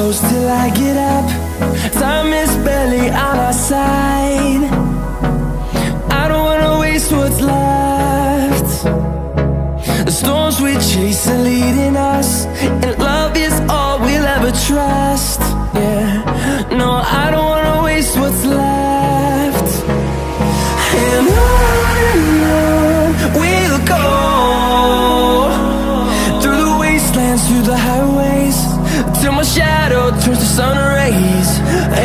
close till I get up. Time is barely on our side. I don't wanna waste what's left. The storms we chase are leading us, and love is all we'll ever trust. Yeah, no, I don't wanna waste what's left. And on we'll go, through the wastelands, through the highways, till my shadow turns to sun rays.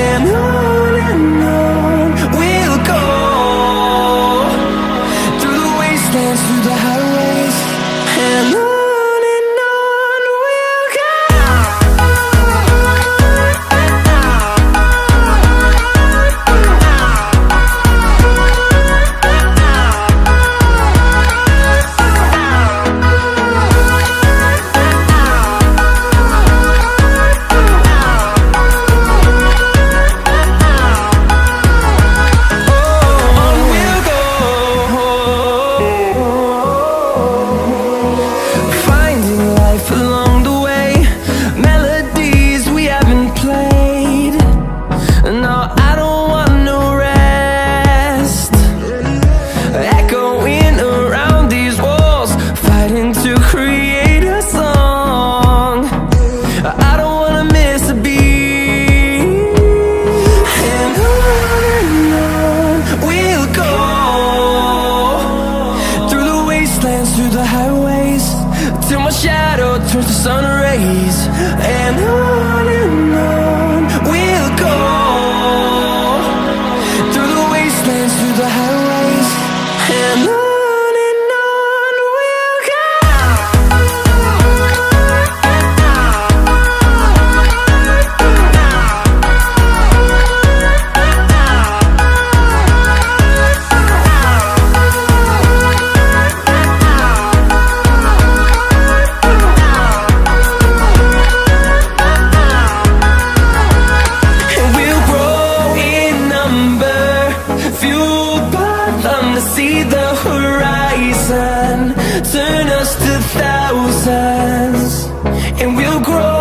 And on we'll go, through the wastelands, through the highways, and on. Through the highways, till my shadow turns to sun rays. And on we'll go, through the wastelands, through the highways, and on. See the horizon, turn us to thousands, and we'll grow